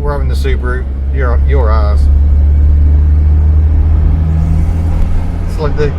we're having the Subaru, you're ours. It's like the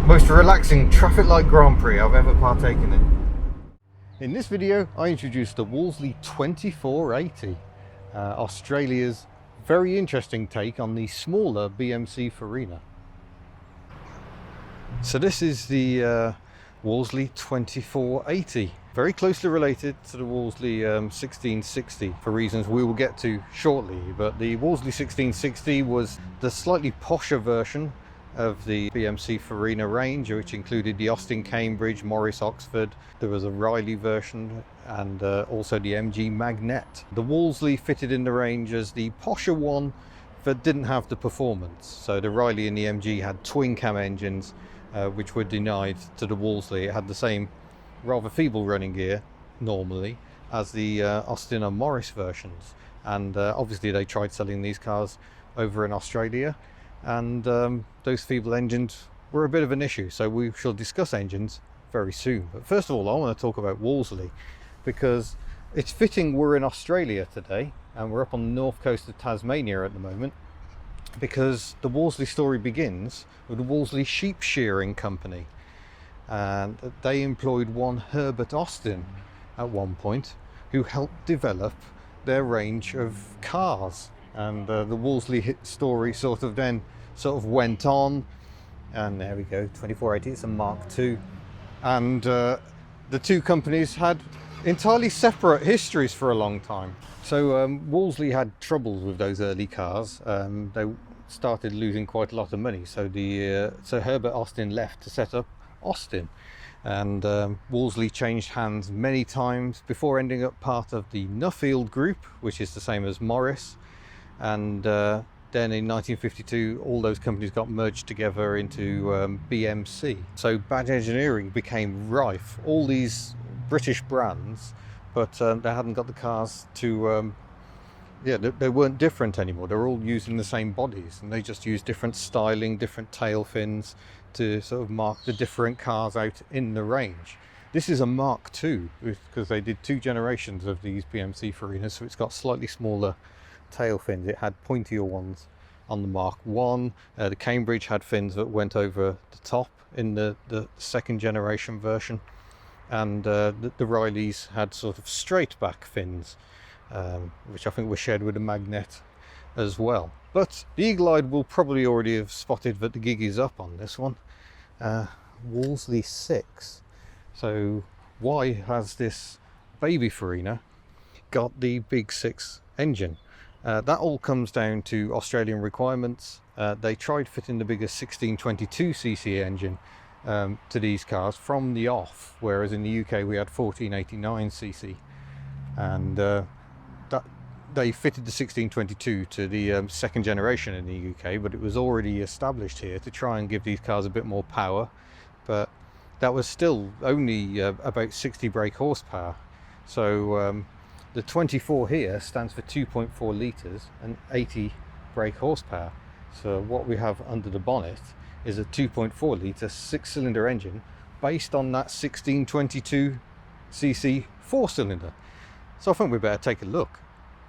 most relaxing traffic light Grand Prix I've ever partaken in. In this video I introduced the Wolseley 2480, Australia's very interesting take on the smaller BMC Farina. So this is the Wolseley 2480, very closely related to the Wolseley 1660 for reasons we will get to shortly, but the Wolseley 1660 was the slightly posher version of the BMC Farina range, which included the Austin Cambridge, Morris Oxford. There was a Riley version and also the MG Magnet. The Wolseley fitted in the range as the posher one that didn't have the performance. So the Riley and the MG had twin cam engines, which were denied to the Wolseley. It had the same rather feeble running gear normally as the Austin and Morris versions, and obviously they tried selling these cars over in Australia, and those feeble engines were a bit of an issue, so we shall discuss engines very soon. But first of all, I want to talk about Wolseley, because it's fitting we're in Australia today and we're up on the north coast of Tasmania at the moment, because the Wolseley story begins with the Wolseley Sheep Shearing Company, and they employed one Herbert Austin at one point, who helped develop their range of cars. And the Wolseley story sort of went on, and there we go, 2480, it's a Mark II, and the two companies had entirely separate histories for a long time. So Wolseley had troubles with those early cars. They started losing quite a lot of money, so so Herbert Austin left to set up Austin, and Wolseley changed hands many times before ending up part of the Nuffield Group, which is the same as Morris. And then in 1952 all those companies got merged together into BMC. So badge engineering became rife, all these British brands, but they hadn't got the cars to they weren't different anymore. They were all using the same bodies, and they just used different styling, different tail fins to sort of mark the different cars out in the range. This is a Mark II because they did two generations of these BMC Farinas, so it's got slightly smaller tail fins. It had pointier ones on the Mark I. The Cambridge had fins that went over the top in the second generation version, and the Rileys had sort of straight back fins, which I think were shared with the Magnet as well. But the eagle-eyed will probably already have spotted that the gig is up on this one. Wolseley 6. So why has this baby Farina got the big 6 engine? That all comes down to Australian requirements. They tried fitting the bigger 1622cc engine to these cars from the off, whereas in the UK we had 1489cc, and they fitted the 1622 to the second generation in the UK, but it was already established here to try and give these cars a bit more power, but that was still only about 60 brake horsepower. So the 24 here stands for 2.4 litres and 80 brake horsepower. So what we have under the bonnet is a 2.4 litre 6-cylinder engine based on that 1622cc 4-cylinder. So I think we better take a look.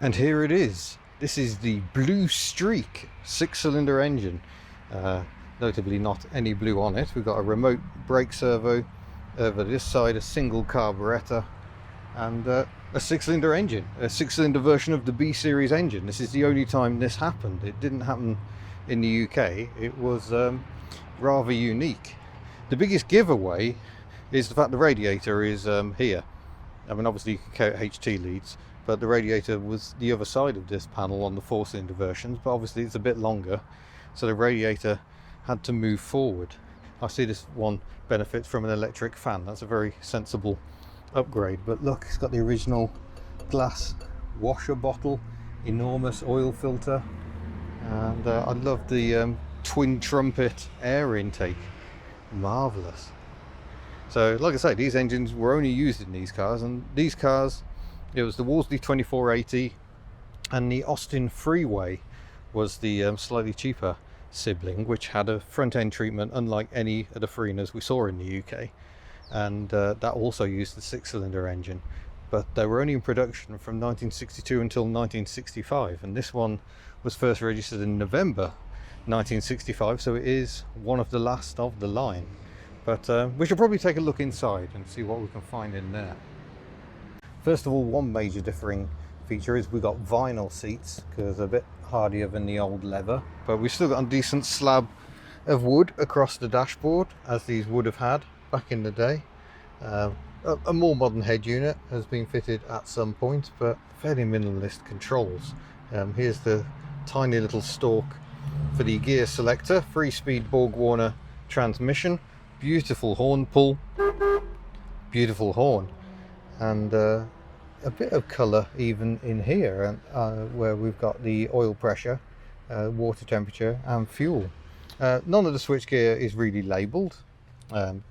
And here it is. This is the Blue Streak 6-cylinder engine. Notably not any blue on it. We've got a remote brake servo over this side, a single carburettor, and a 6-cylinder engine, a 6-cylinder version of the B series engine. This is the only time this happened. It didn't happen in the UK. It was rather unique. The biggest giveaway is the fact the radiator is here. I mean, obviously you can count HT leads, but the radiator was the other side of this panel on the 4-cylinder versions, but obviously it's a bit longer, so the radiator had to move forward. I see this one benefits from an electric fan. That's a very sensible upgrade. But look, it's got the original glass washer bottle, enormous oil filter, and I love the twin trumpet air intake. Marvelous. So like I say, these engines were only used in these cars, and these cars, it was the Wolseley 2480 and the Austin Freeway was the slightly cheaper sibling, which had a front end treatment unlike any of the Farinas we saw in the UK, and that also used the 6-cylinder engine. but they were only in production from 1962 until 1965, and this one was first registered in November 1965, so it is one of the last of the line. But we should probably take a look inside and see what we can find in there. First of all, one major differing feature is we've got vinyl seats, because they're a bit hardier than the old leather, but we've still got a decent slab of wood across the dashboard, as these would have had back in the day. A more modern head unit has been fitted at some point, but fairly minimalist controls. Here's the tiny little stalk for the gear selector, 3-speed Borg Warner transmission, beautiful horn pull, beautiful horn, and a bit of colour even in here, where we've got the oil pressure, water temperature and fuel. None of the switchgear is really labelled,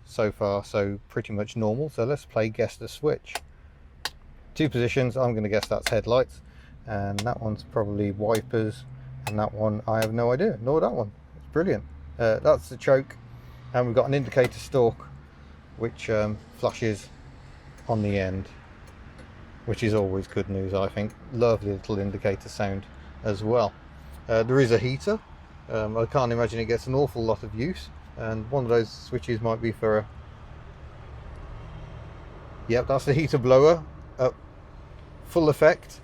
so far, so pretty much normal. So let's play guess the switch. 2 positions, I'm going to guess that's headlights, and that one's probably wipers, and that one I have no idea, nor that one. It's brilliant. That's the choke, and we've got an indicator stalk which flashes on the end, which is always good news, I think. Lovely little indicator sound as well. There is a heater. I can't imagine it gets an awful lot of use, and one of those switches might be for a... Yep, that's the heater blower, full effect,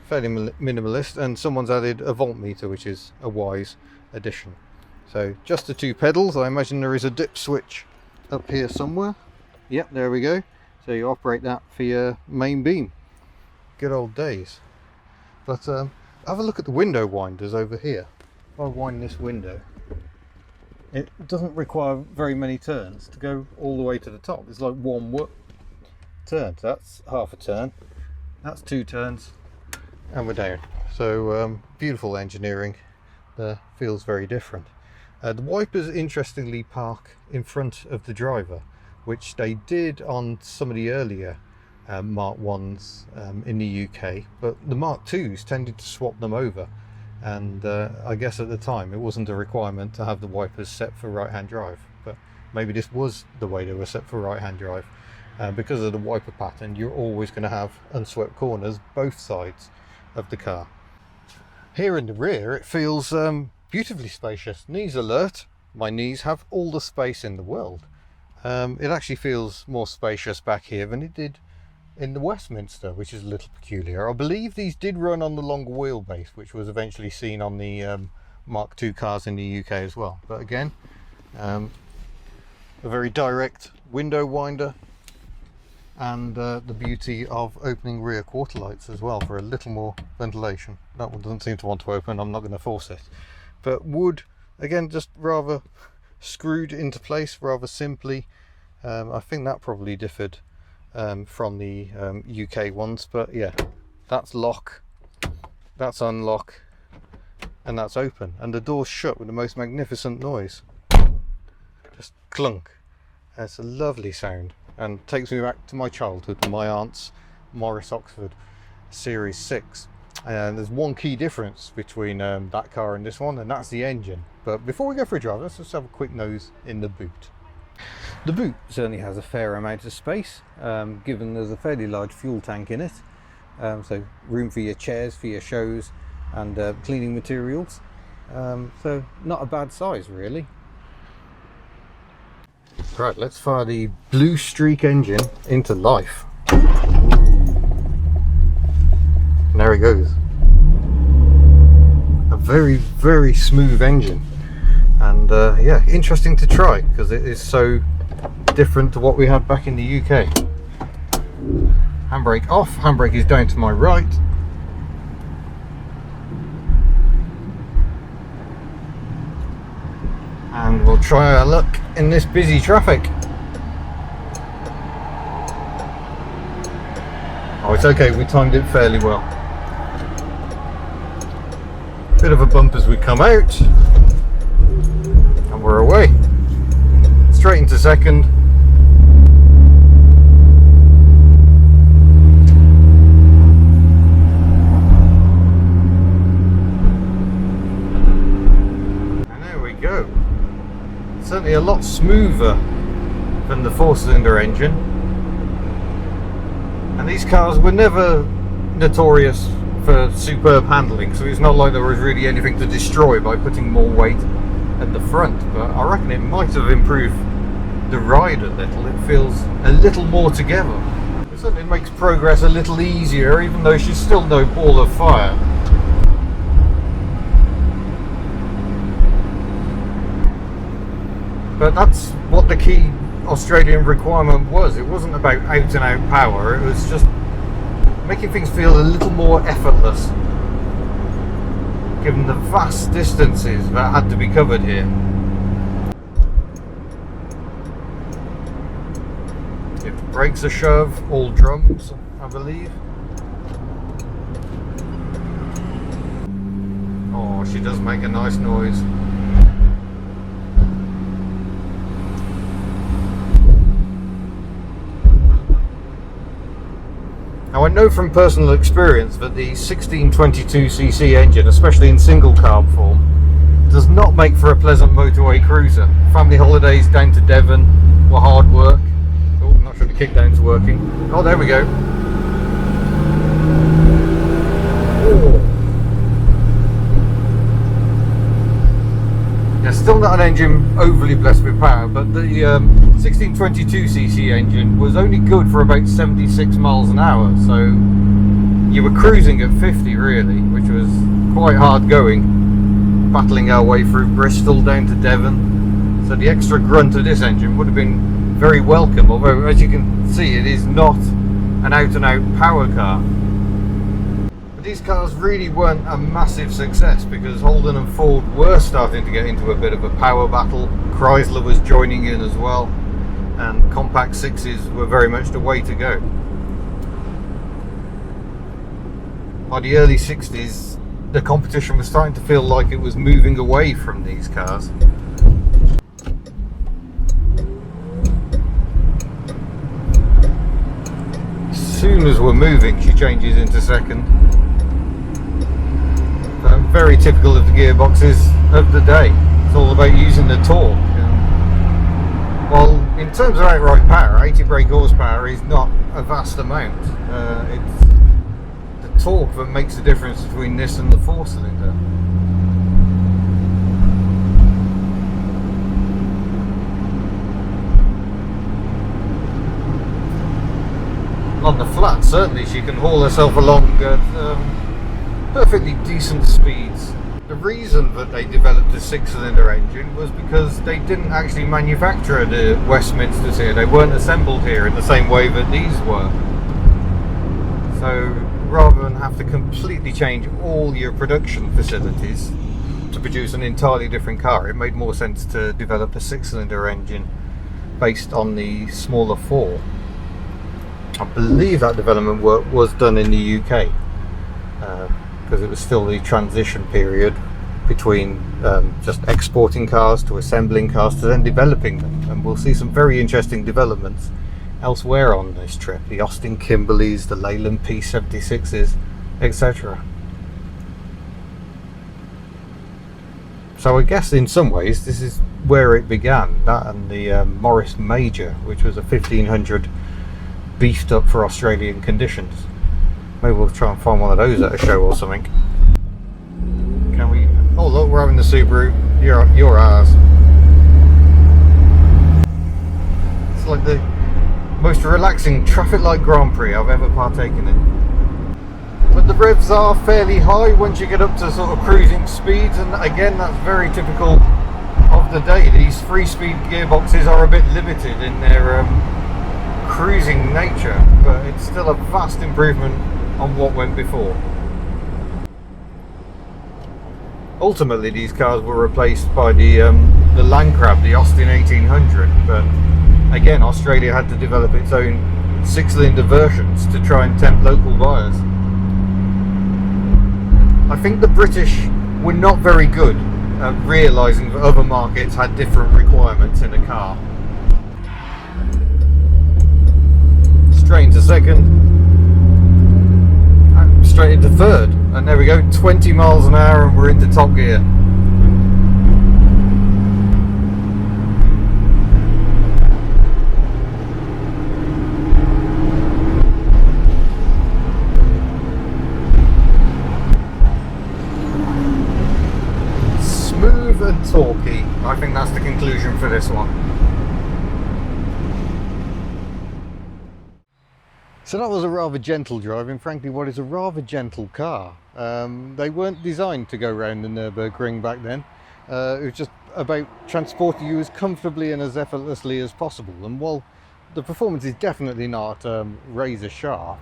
fairly minimalist, and someone's added a voltmeter, which is a wise addition. So just the 2 pedals. I imagine there is a dip switch up here somewhere. Yep, there we go. So you operate that for your main beam. Good old days. But have a look at the window winders over here. If I wind this window, it doesn't require very many turns to go all the way to the top. It's like one turn. So that's half a turn, that's 2 turns, and we're down. So beautiful engineering there, feels very different. The wipers interestingly park in front of the driver, which they did on some of the earlier Mark 1s in the UK, but the Mark 2s tended to swap them over, and I guess at the time it wasn't a requirement to have the wipers set for right-hand drive, but maybe this was the way they were set for right-hand drive. Because of the wiper pattern, you're always going to have unswept corners both sides of the car. Here in the rear it feels beautifully spacious. Knees alert, my knees have all the space in the world. It actually feels more spacious back here than it did in the Westminster, which is a little peculiar. I believe these did run on the longer wheelbase, which was eventually seen on the Mark II cars in the UK as well. But again, a very direct window winder, and the beauty of opening rear quarter lights as well for a little more ventilation. That one doesn't seem to want to open, I'm not going to force it. But wood, again, just rather screwed into place rather simply. I think that probably differed from the UK ones, but yeah, that's lock, that's unlock, and that's open, and the door's shut with the most magnificent noise. Just clunk. It's a lovely sound and takes me back to my childhood, my aunt's Morris Oxford Series 6. And there's one key difference between that car and this one, and that's the engine. But before we go for a drive, let's just have a quick nose in the boot. The boot certainly has a fair amount of space, given there's a fairly large fuel tank in it. So room for your chairs, for your shows, and cleaning materials. So not a bad size really. Right, let's fire the Blue Streak engine into life. And there it goes. A very, very smooth engine. And yeah, interesting to try because it is so different to what we had back in the UK. Handbrake off, handbrake is down to my right. And we'll try our luck in this busy traffic. Oh, it's okay, we timed it fairly well. Bit of a bump as we come out. And we're away. Straight into second. And there we go. Certainly a lot smoother than the 4-cylinder engine, and And these cars were never notorious for superb handling, so it's not like there was really anything to destroy by putting more weight at the front, but I reckon it might have improved the ride a little. It feels a little more together. It certainly makes progress a little easier, even though she's still no ball of fire. But that's what the key Australian requirement was. It wasn't about out and out power, it was just making things feel a little more effortless, given the vast distances that had to be covered here. If the brakes are shove, all drums, I believe. Oh, she does make a nice noise. Now I know from personal experience that the 1622cc engine, especially in single carb form, does not make for a pleasant motorway cruiser. Family holidays down to Devon were hard work. Oh, I'm not sure the kickdown's working. Oh, there we go. Yeah, still not an engine overly blessed with power, but the 1622cc engine was only good for about 76 miles an hour, so you were cruising at 50 really, which was quite hard going, battling our way through Bristol down to Devon. So the extra grunt of this engine would have been very welcome, although as you can see it is not an out and out power car. These cars really weren't a massive success because Holden and Ford were starting to get into a bit of a power battle. Chrysler was joining in as well, and compact sixes were very much the way to go. By the early 60s, the competition was starting to feel like it was moving away from these cars. As soon as we're moving, she changes into second. Very typical of the gearboxes of the day. It's all about using the torque. And while in terms of outright power, 80 brake horsepower is not a vast amount. It's the torque that makes the difference between this and the 4-cylinder. On the flat, certainly she can haul herself along at perfectly decent speeds. The reason that they developed a 6-cylinder engine was because they didn't actually manufacture the Westminsters here. They weren't assembled here in the same way that these were. So rather than have to completely change all your production facilities to produce an entirely different car, it made more sense to develop a 6-cylinder engine based on the smaller 4. I believe that development work was done in the UK. Because it was still the transition period between just exporting cars to assembling cars to then developing them, and we'll see some very interesting developments elsewhere on this trip. The Austin Kimberleys, the Leyland P76s, etc. So I guess in some ways this is where it began, that and the Morris Major, which was a 1500 beefed up for Australian conditions. Maybe we'll try and find one of those at a show or something. Can we? Oh look, we're having the Subaru. You're ours. It's like the most relaxing traffic light Grand Prix I've ever partaken in. But the revs are fairly high once you get up to sort of cruising speeds, and again that's very typical of the day. These 3-speed gearboxes are a bit limited in their cruising nature, but it's still a vast improvement on what went before. Ultimately these cars were replaced by the Landcrab, the Austin 1800, but again Australia had to develop its own 6-cylinder versions to try and tempt local buyers. I think the British were not very good at realising that other markets had different requirements in a car. Straight into second, straight into third, and there we go, 20 miles an hour and we're into top gear. think that's the conclusion for this one. So that was a rather gentle drive, and frankly what is a rather gentle car. They weren't designed to go around the Nürburgring back then. It was just about transporting you as comfortably and as effortlessly as possible. And while the performance is definitely not razor sharp,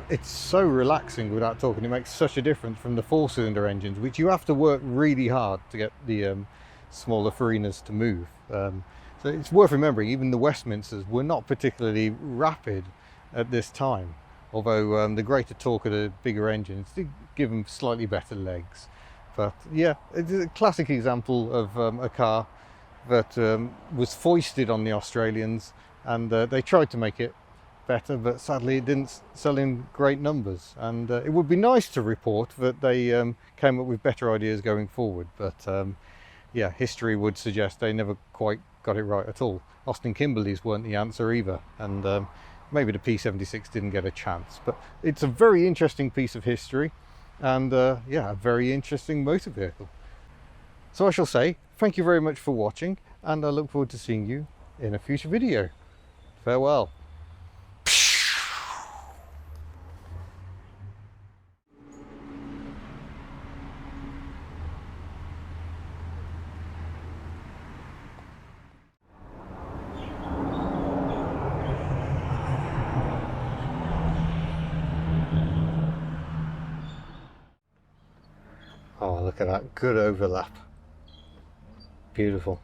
it's so relaxing without talking. It makes such a difference from the 4-cylinder engines, which you have to work really hard to get the smaller Farinas to move. So it's worth remembering, even the Westminsters were not particularly rapid at this time, although the greater torque of the bigger engines did give them slightly better legs. But yeah, it's a classic example of a car that was foisted on the Australians, and they tried to make it better, but sadly it didn't sell in great numbers. And it would be nice to report that they came up with better ideas going forward, but yeah, history would suggest they never quite got it right at all. Austin Kimberleys weren't the answer either, and maybe the P76 didn't get a chance. But it's a very interesting piece of history, and yeah, a very interesting motor vehicle. So I shall say thank you very much for watching, and I look forward to seeing you in a future video. Farewell. Oh, look at that, good overlap. Beautiful.